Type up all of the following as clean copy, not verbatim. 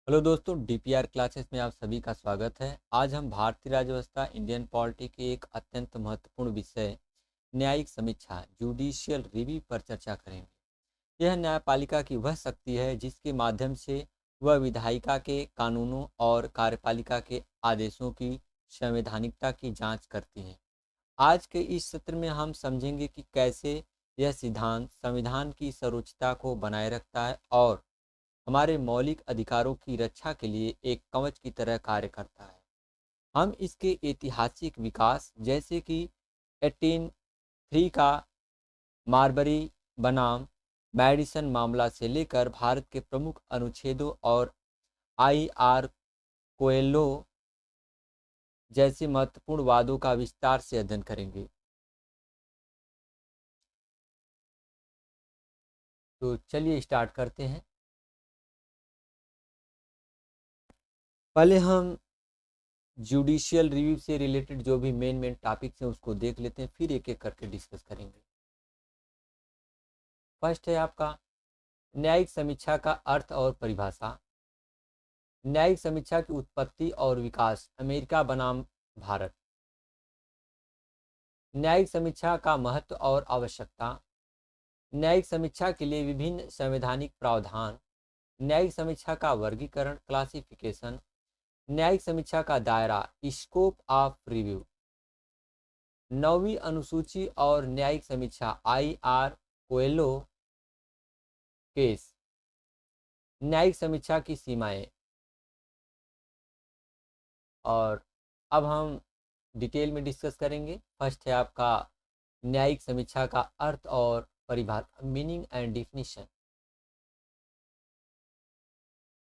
Hello दोस्तों, DPR classes में आप सभी का स्वागत है। आज हम भारतीय राज्य व्यवस्था इंडियन पॉलिटी के एक अत्यंत महत्वपूर्ण विषय न्यायिक समीक्षा जुडिशियल रिव्यू पर चर्चा करेंगे। यह न्यायपालिका की वह शक्ति है जिसके माध्यम से वह विधायिका के कानूनों और कार्यपालिका के आदेशों की संवैधानिकता की जांच करती है। आज के इस सत्र में हम समझेंगे कि कैसे यह सिद्धांत संविधान की सर्वोच्चता को बनाए रखता है और हमारे मौलिक अधिकारों की रक्षा के लिए एक कवच की तरह कार्य करता है। हम इसके ऐतिहासिक विकास जैसे कि 1803 का मार्बरी बनाम मैडिसन मामला से लेकर भारत के प्रमुख अनुच्छेदों और आई आर कोएल्हो जैसे महत्वपूर्ण वादों का विस्तार से अध्ययन करेंगे। तो चलिए स्टार्ट करते हैं। पहले हम जुडिशियल रिव्यू से रिलेटेड जो भी मेन टॉपिक्स हैं उसको देख लेते हैं, फिर एक एक करके डिस्कस करेंगे। फर्स्ट है आपका न्यायिक समीक्षा का अर्थ और परिभाषा। न्यायिक समीक्षा की उत्पत्ति और विकास अमेरिका बनाम भारत। न्यायिक समीक्षा का महत्व और आवश्यकता। न्यायिक समीक्षा के लिए विभिन्न संवैधानिक प्रावधान। न्यायिक समीक्षा का वर्गीकरण क्लासिफिकेशन। न्यायिक समीक्षा का दायरा स्कोप ऑफ रिव्यू। नौवीं अनुसूची और न्यायिक समीक्षा आई आर कोएल्हो केस। न्यायिक समीक्षा की सीमाएं। और अब हम डिटेल में डिस्कस करेंगे। फर्स्ट है आपका न्यायिक समीक्षा का अर्थ और परिभाषा, मीनिंग एंड डिफिनीशन।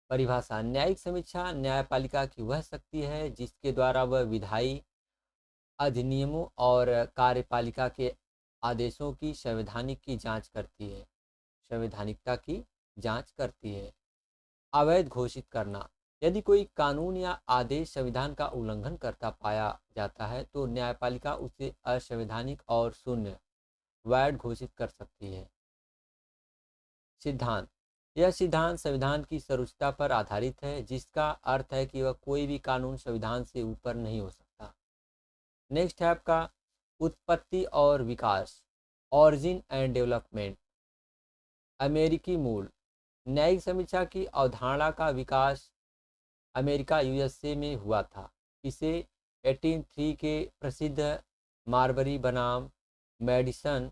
परिभाषा। न्यायिक समीक्षा न्यायपालिका की वह शक्ति है जिसके द्वारा वह विधायी अधिनियमों और कार्यपालिका के आदेशों की संवैधानिक की जांच करती है, संवैधानिकता की जांच करती है। अवैध घोषित करना। यदि कोई कानून या आदेश संविधान का उल्लंघन करता पाया जाता है तो न्यायपालिका उसे असंवैधानिक और शून्य वैध घोषित कर सकती है। सिद्धांत। यह सिद्धांत संविधान की सर्वोच्चता पर आधारित है, जिसका अर्थ है कि वह कोई भी कानून संविधान से ऊपर नहीं हो सकता। नेक्स्ट है आपका उत्पत्ति और विकास, ऑरिजिन एंड डेवलपमेंट। अमेरिकी मूल। न्यायिक समीक्षा की अवधारणा का विकास अमेरिका यूएसए में हुआ था। इसे 1803 के प्रसिद्ध मार्बरी बनाम मेडिसन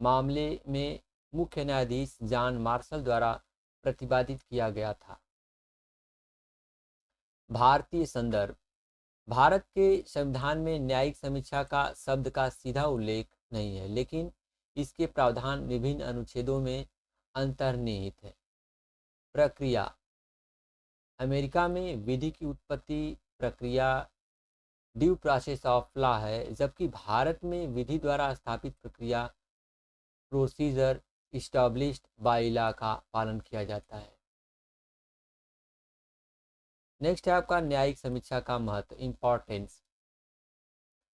मामले में मुख्य न्यायाधीश जॉन मार्शल द्वारा प्रतिपादित किया गया था। भारतीय संदर्भ। भारत के संविधान में न्यायिक समीक्षा का शब्द का सीधा उल्लेख नहीं है, लेकिन इसके प्रावधान विभिन्न अनुच्छेदों में अंतर्निहित है। प्रक्रिया। अमेरिका में विधि की उत्पत्ति प्रक्रिया ड्यू प्रोसेस ऑफ लॉ है, जबकि भारत में विधि द्वारा स्थापित प्रक्रिया प्रोसीजर इस्टैब्लिश्ड बाय लॉ का पालन किया जाता है। नेक्स्ट है आपका न्यायिक समीक्षा का महत्व, इंपॉर्टेंस।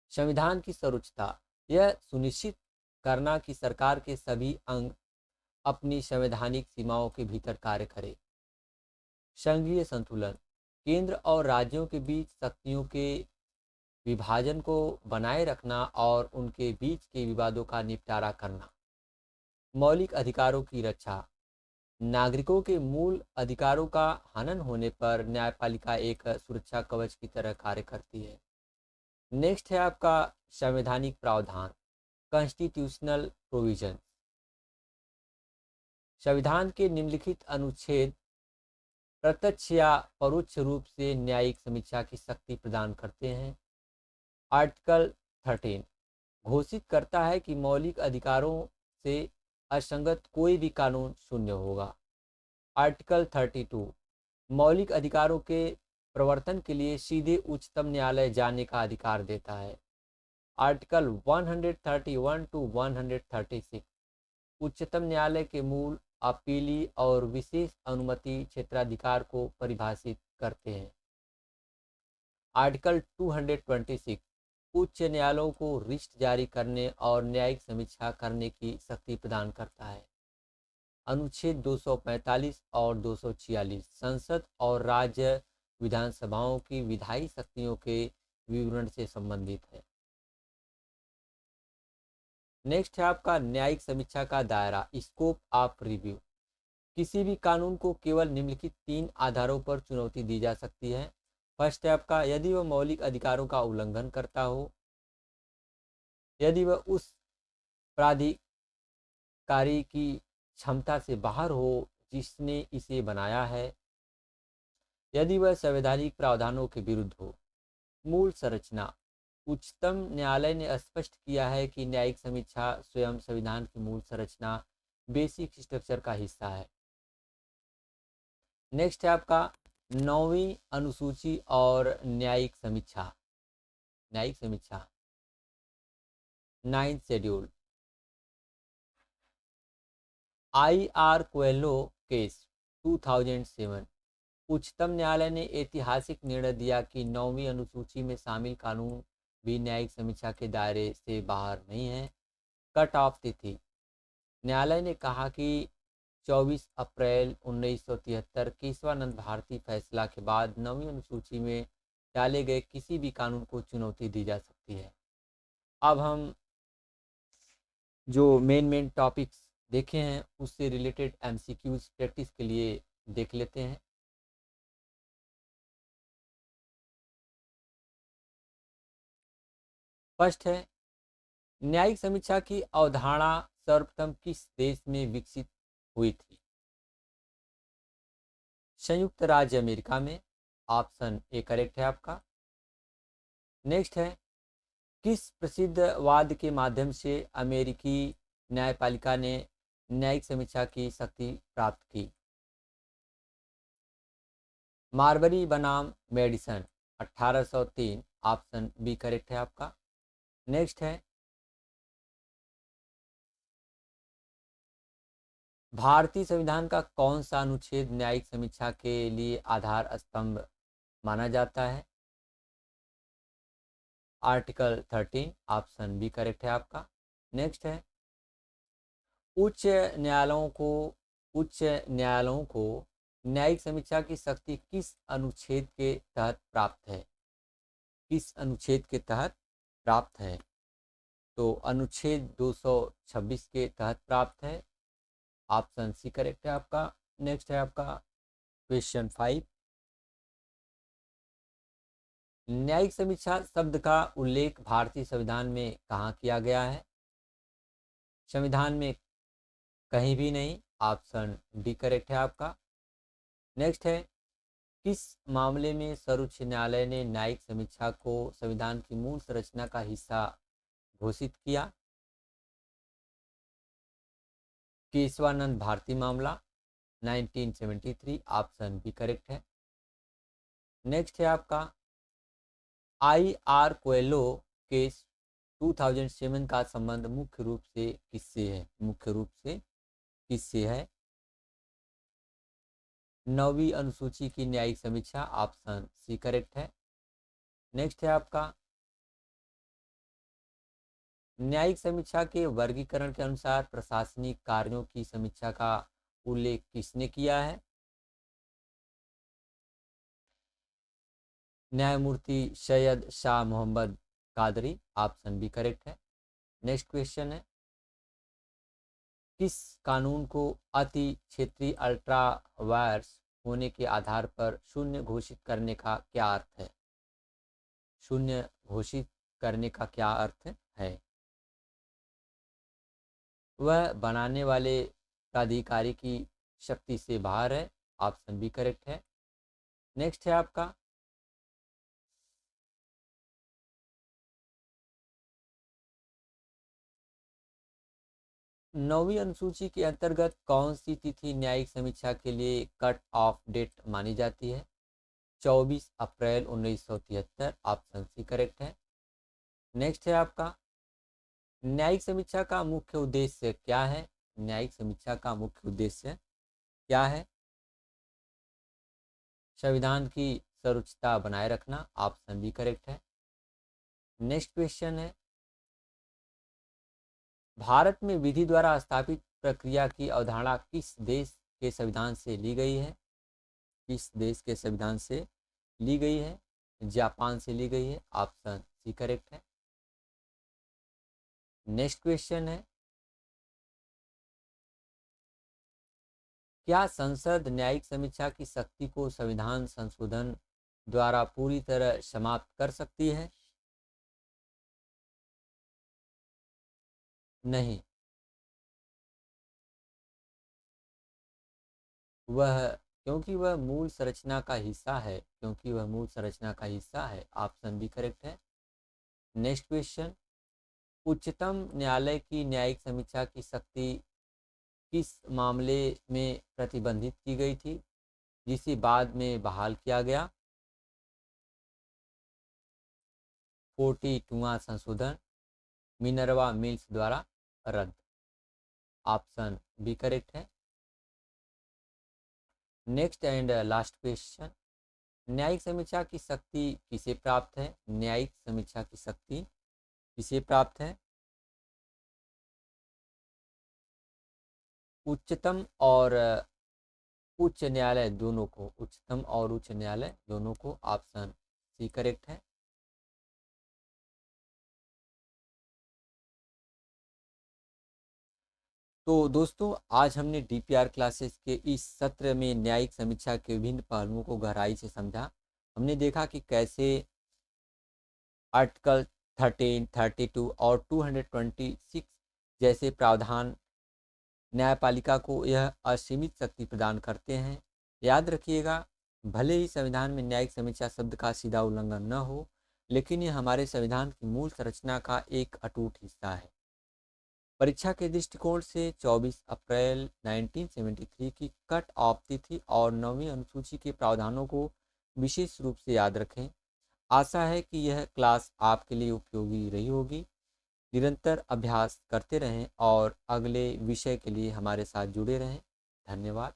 संविधान की सर्वोच्चता। यह सुनिश्चित करना कि सरकार के सभी अंग अपनी संवैधानिक सीमाओं के भीतर कार्य करें। संघीय संतुलन। केंद्र और राज्यों के बीच शक्तियों के विभाजन को बनाए रखना और उनके बीच के विवादों का निपटारा करना। मौलिक अधिकारों की रक्षा। नागरिकों के मूल अधिकारों का हनन होने पर न्यायपालिका एक सुरक्षा कवच की तरह कार्य करती है। नेक्स्ट है आपका संवैधानिक प्रावधान, कॉन्स्टिट्यूशनल प्रोविजन। संविधान के निम्नलिखित अनुच्छेद प्रत्यक्ष या परोक्ष रूप से न्यायिक समीक्षा की शक्ति प्रदान करते हैं। आर्टिकल 13 घोषित करता है कि मौलिक अधिकारों से असंगत कोई भी कानून शून्य होगा। आर्टिकल 32 मौलिक अधिकारों के प्रवर्तन के लिए सीधे उच्चतम न्यायालय जाने का अधिकार देता है। आर्टिकल 131 टू 136 उच्चतम न्यायालय के मूल अपीली और विशेष अनुमति क्षेत्राधिकार को परिभाषित करते हैं। आर्टिकल 226 उच्च न्यायालयों को रिट जारी करने और न्यायिक समीक्षा करने की शक्ति प्रदान करता है। अनुच्छेद 245 और 246 संसद और राज्य विधानसभाओं की विधायी शक्तियों के विवरण से संबंधित है। नेक्स्ट है आपका न्यायिक समीक्षा का दायरा, स्कोप ऑफ रिव्यू। किसी भी कानून को केवल निम्नलिखित 3 आधारों पर चुनौती दी जा सकती है। फर्स्ट है आपका यदि वह मौलिक अधिकारों का उल्लंघन करता हो, यदि वह उस प्राधिकारी की क्षमता से बाहर हो जिसने इसे बनाया है, यदि वह संवैधानिक प्रावधानों के विरुद्ध हो। मूल संरचना, उच्चतम न्यायालय ने स्पष्ट किया है कि न्यायिक समीक्षा स्वयं संविधान की मूल संरचना बेसिक स्ट्रक्चर का हिस्सा है। नेक्स्ट है आपका 9वीं अनुसूची और न्यायिक समीक्षा। न्यायिक समीक्षा 9th schedule. IR Coelho case 2007। उच्चतम न्यायालय ने ऐतिहासिक निर्णय दिया कि 9वीं अनुसूची में शामिल कानून भी न्यायिक समीक्षा के दायरे से बाहर नहीं है। कट ऑफ तिथि, न्यायालय ने कहा कि 24 अप्रैल 1973 केशवानंद भारती फैसला के बाद 9वीं अनुसूची में डाले गए किसी भी कानून को चुनौती दी जा सकती है। अब हम जो मेन टॉपिक्स देखे हैं उससे रिलेटेड MCQs प्रैक्टिस के लिए देख लेते हैं। फर्स्ट है न्यायिक समीक्षा की अवधारणा सर्वप्रथम किस देश में विकसित हुई थी? संयुक्त राज्य अमेरिका में। ऑप्शन ए करेक्ट है आपका। नेक्स्ट है किस प्रसिद्ध वाद के माध्यम से अमेरिकी न्यायपालिका ने न्यायिक समीक्षा की शक्ति प्राप्त की? मार्बरी बनाम मेडिसन 1803। ऑप्शन बी करेक्ट है आपका। नेक्स्ट है भारतीय संविधान का कौन सा अनुच्छेद न्यायिक समीक्षा के लिए आधार स्तंभ माना जाता है? आर्टिकल 13। ऑप्शन बी करेक्ट है आपका। नेक्स्ट है उच्च न्यायालयों को न्यायिक समीक्षा की शक्ति किस अनुच्छेद के तहत प्राप्त है? किस अनुच्छेद के तहत प्राप्त है? तो अनुच्छेद 226 के तहत प्राप्त है। ऑप्शन सी करेक्ट है आपका। नेक्स्ट है आपका क्वेश्चन 5। न्यायिक समीक्षा शब्द का उल्लेख भारतीय संविधान में कहाँ किया गया है? संविधान में कहीं भी नहीं। ऑप्शन डी करेक्ट है आपका। नेक्स्ट है किस मामले में सर्वोच्च न्यायालय ने न्यायिक समीक्षा को संविधान की मूल संरचना का हिस्सा घोषित किया? केशवानंद भारती मामला 1973। ऑप्शन बी करेक्ट है। नेक्स्ट है आपका IR कोएल्हो केस 2007 का संबंध मुख्य रूप से किससे है? मुख्य रूप से किससे है? 9वीं अनुसूची की न्यायिक समीक्षा। ऑप्शन सी करेक्ट है। नेक्स्ट है आपका न्यायिक समीक्षा के वर्गीकरण के अनुसार प्रशासनिक कार्यों की समीक्षा का उल्लेख किसने किया है? न्यायमूर्ति Syed Shah Mohammad Qadri. Option B correct है। नेक्स्ट क्वेश्चन है किस कानून को अति क्षेत्रीय अल्ट्रा वायर्स होने के आधार पर शून्य घोषित करने का क्या अर्थ है? शून्य घोषित करने का क्या अर्थ है? वह बनाने वाले प्राधिकारी की शक्ति से बाहर है। ऑप्शन बी करेक्ट है। नेक्स्ट है आपका 9वीं अनुसूची के अंतर्गत कौन सी तिथि न्यायिक समीक्षा के लिए कट ऑफ डेट मानी जाती है? 24 अप्रैल 1973। ऑप्शन सी करेक्ट है। नेक्स्ट है आपका न्यायिक समीक्षा का मुख्य उद्देश्य क्या है? न्यायिक समीक्षा का मुख्य उद्देश्य क्या है? संविधान की सर्वोच्चता बनाए रखना। ऑप्शन बी करेक्ट है। नेक्स्ट क्वेश्चन है भारत में विधि द्वारा स्थापित प्रक्रिया की अवधारणा किस देश के संविधान से ली गई है? किस देश के संविधान से ली गई है? जापान से ली गई है। ऑप्शन सी करेक्ट है। नेक्स्ट क्वेश्चन है, क्या संसद न्यायिक समीक्षा की शक्ति को संविधान संशोधन द्वारा पूरी तरह समाप्त कर सकती है? नहीं, वह क्योंकि वह मूल संरचना का हिस्सा है, क्योंकि वह मूल संरचना का हिस्सा है। ऑप्शन बी करेक्ट है। नेक्स्ट क्वेश्चन, उच्चतम न्यायालय की न्यायिक समीक्षा की शक्ति किस मामले में प्रतिबंधित की गई थी, जिसे बाद में बहाल किया गया? 42वां संशोधन, मिनर्वा मिल्स द्वारा रद्द। ऑप्शन बी करेक्ट है। नेक्स्ट एंड लास्ट क्वेश्चन, न्यायिक समीक्षा की शक्ति किसे प्राप्त है? न्यायिक समीक्षा की शक्ति किसे प्राप्त है? उच्चतम और उच्च न्यायालय दोनों को, उच्चतम और उच्च न्यायालय दोनों को। ऑप्शन सी करेक्ट है। तो दोस्तों, आज हमने डीपीआर क्लासेस के इस सत्र में न्यायिक समीक्षा के विभिन्न पहलुओं को गहराई से समझा। हमने देखा कि कैसे आर्टिकल 13, 32 और 226 जैसे प्रावधान न्यायपालिका को यह असीमित शक्ति प्रदान करते हैं। याद रखिएगा, भले ही संविधान में न्यायिक समीक्षा शब्द का सीधा उल्लंघन न हो, लेकिन यह हमारे संविधान की मूल संरचना का एक अटूट हिस्सा है। परीक्षा के दृष्टिकोण से 24 अप्रैल 1973 की कट ऑफ तिथि और 9वीं अनुसूची के प्रावधानों को विशेष रूप से याद रखें। आशा है कि यह क्लास आपके लिए उपयोगी रही होगी। निरंतर अभ्यास करते रहें और अगले विषय के लिए हमारे साथ जुड़े रहें। धन्यवाद।